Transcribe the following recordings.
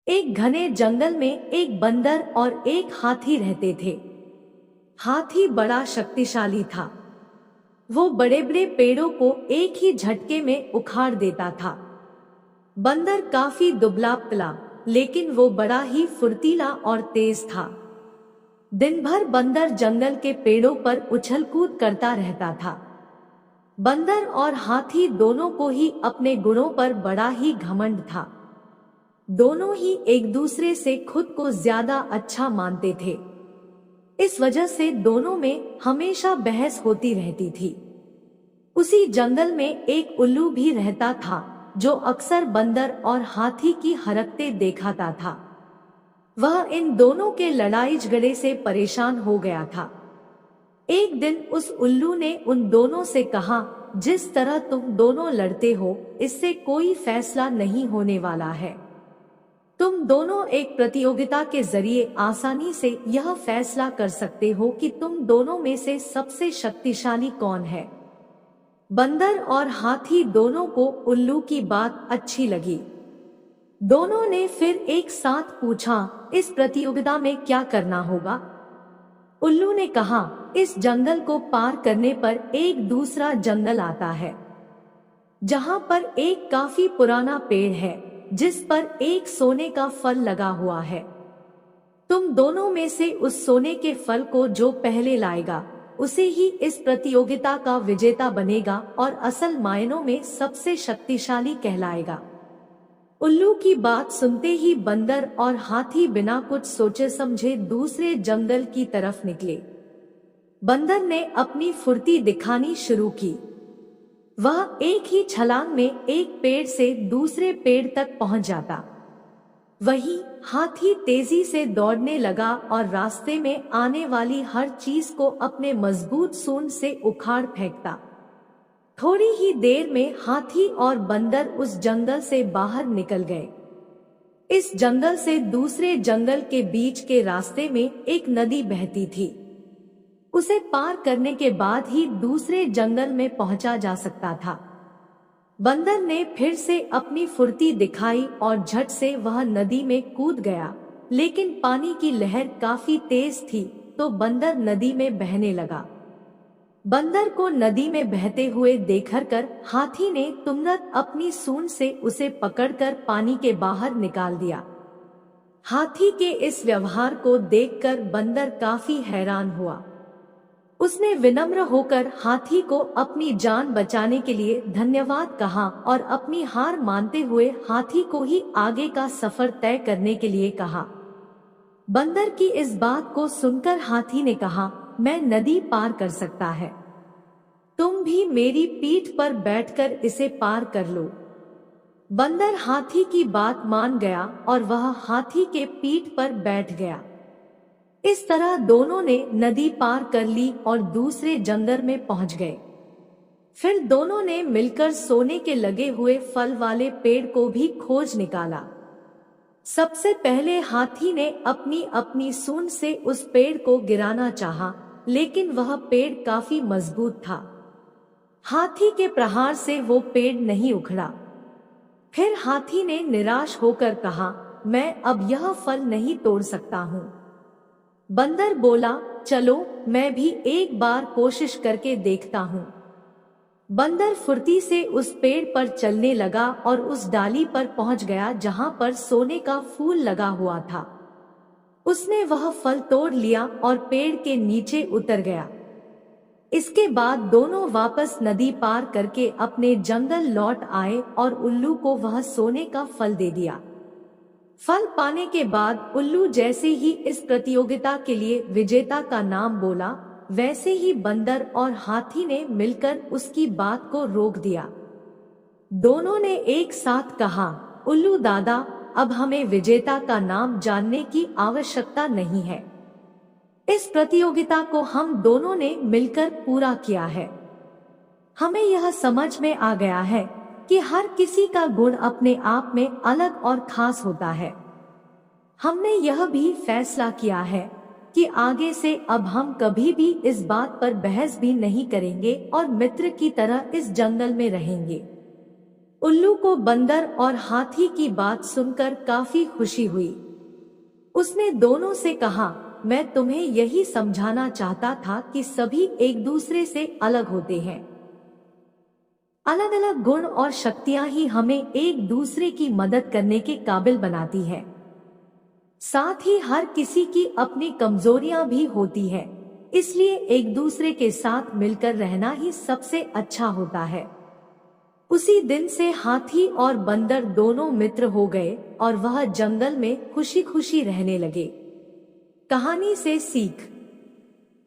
एक घने जंगल में एक बंदर और एक हाथी रहते थे। हाथी बड़ा शक्तिशाली था। वो बड़े बड़े पेड़ों को एक ही झटके में उखाड़ देता था। बंदर काफी दुबला पतला, लेकिन वो बड़ा ही फुर्तीला और तेज था। दिन भर बंदर जंगल के पेड़ों पर उछल कूद करता रहता था। बंदर और हाथी दोनों को ही अपने गुणों पर बड़ा ही घमंड था। दोनों ही एक दूसरे से खुद को ज्यादा अच्छा मानते थे। इस वजह से दोनों में हमेशा बहस होती रहती थी। उसी जंगल में एक उल्लू भी रहता था, जो अक्सर बंदर और हाथी की हरकतें देखाता था। वह इन दोनों के लड़ाई झगड़े से परेशान हो गया था। एक दिन उस उल्लू ने उन दोनों से कहा, जिस तरह तुम दोनों लड़ते हो, इससे कोई फैसला नहीं होने वाला है। तुम दोनों एक प्रतियोगिता के जरिए आसानी से यह फैसला कर सकते हो कि तुम दोनों में से सबसे शक्तिशाली कौन है। बंदर और हाथी दोनों को उल्लू की बात अच्छी लगी। दोनों ने फिर एक साथ पूछा, इस प्रतियोगिता में क्या करना होगा? उल्लू ने कहा, इस जंगल को पार करने पर एक दूसरा जंगल आता है, जहां पर एक काफी पुराना पेड़ है, जिस पर एक सोने का फल लगा हुआ है। तुम दोनों में से उस सोने के फल को जो पहले लाएगा, उसे ही इस प्रतियोगिता का विजेता बनेगा और असल मायनों में सबसे शक्तिशाली कहलाएगा। उल्लू की बात सुनते ही बंदर और हाथी बिना कुछ सोचे समझे दूसरे जंगल की तरफ निकले। बंदर ने अपनी फुर्ती दिखानी शुरू की। वह एक ही छलांग में एक पेड़ से दूसरे पेड़ तक पहुंच जाता। वहीं हाथी तेजी से दौड़ने लगा और रास्ते में आने वाली हर चीज को अपने मजबूत सूंड से उखाड़ फेंकता। थोड़ी ही देर में हाथी और बंदर उस जंगल से बाहर निकल गए। इस जंगल से दूसरे जंगल के बीच के रास्ते में एक नदी बहती थी। उसे पार करने के बाद ही दूसरे जंगल में पहुंचा जा सकता था। बंदर ने फिर से अपनी फुर्ती दिखाई और झट से वह नदी में कूद गया, लेकिन पानी की लहर काफी तेज थी, तो बंदर नदी में बहने लगा। बंदर को नदी में बहते हुए देखकर हाथी ने तुरंत अपनी सूंड से उसे पकड़कर पानी के बाहर निकाल दिया। हाथी के इस व्यवहार को देखकर बंदर काफी हैरान हुआ। उसने विनम्र होकर हाथी को अपनी जान बचाने के लिए धन्यवाद कहा और अपनी हार मानते हुए हाथी को ही आगे का सफर तय करने के लिए कहा। बंदर की इस बात को सुनकर हाथी ने कहा, मैं नदी पार कर सकता है, तुम भी मेरी पीठ पर बैठकर इसे पार कर लो। बंदर हाथी की बात मान गया और वह हाथी के पीठ पर बैठ गया। इस तरह दोनों ने नदी पार कर ली और दूसरे जंगल में पहुंच गए। फिर दोनों ने मिलकर सोने के लगे हुए फल वाले पेड़ को भी खोज निकाला। सबसे पहले हाथी ने अपनी अपनी सूंड से उस पेड़ को गिराना चाहा, लेकिन वह पेड़ काफी मजबूत था। हाथी के प्रहार से वो पेड़ नहीं उखड़ा। फिर हाथी ने निराश होकर कहा, मैं अब यह फल नहीं तोड़ सकता हूँ। बंदर बोला, चलो मैं भी एक बार कोशिश करके देखता हूँ। बंदर फुर्ती से उस पेड़ पर चलने लगा और उस डाली पर पहुंच गया जहां पर सोने का फूल लगा हुआ था। उसने वह फल तोड़ लिया और पेड़ के नीचे उतर गया। इसके बाद दोनों वापस नदी पार करके अपने जंगल लौट आए और उल्लू को वह सोने का फल दे दिया। फल पाने के बाद उल्लू जैसे ही इस प्रतियोगिता के लिए विजेता का नाम बोला, वैसे ही बंदर और हाथी ने मिलकर उसकी बात को रोक दिया। दोनों ने एक साथ कहा, उल्लू दादा, अब हमें विजेता का नाम जानने की आवश्यकता नहीं है। इस प्रतियोगिता को हम दोनों ने मिलकर पूरा किया है। हमें यह समझ में आ गया है कि हर किसी का गुण अपने आप में अलग और खास होता है। हमने यह भी फैसला किया है कि आगे से अब हम कभी भी इस बात पर बहस भी नहीं करेंगे और मित्र की तरह इस जंगल में रहेंगे। उल्लू को बंदर और हाथी की बात सुनकर काफी खुशी हुई। उसने दोनों से कहा, मैं तुम्हें यही समझाना चाहता था कि सभी एक दूसरे से अलग होते हैं। अलग अलग गुण और शक्तियां ही हमें एक दूसरे की मदद करने के काबिल बनाती है। साथ ही हर किसी की अपनी कमजोरियां भी होती है, इसलिए एक दूसरे के साथ मिलकर रहना ही सबसे अच्छा होता है। उसी दिन से हाथी और बंदर दोनों मित्र हो गए और वह जंगल में खुशी खुशी रहने लगे। कहानी से सीख,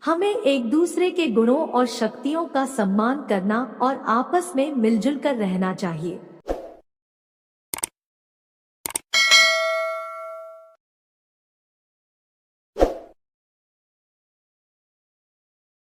हमें एक दूसरे के गुणों और शक्तियों का सम्मान करना और आपस में मिलजुल कर रहना चाहिए।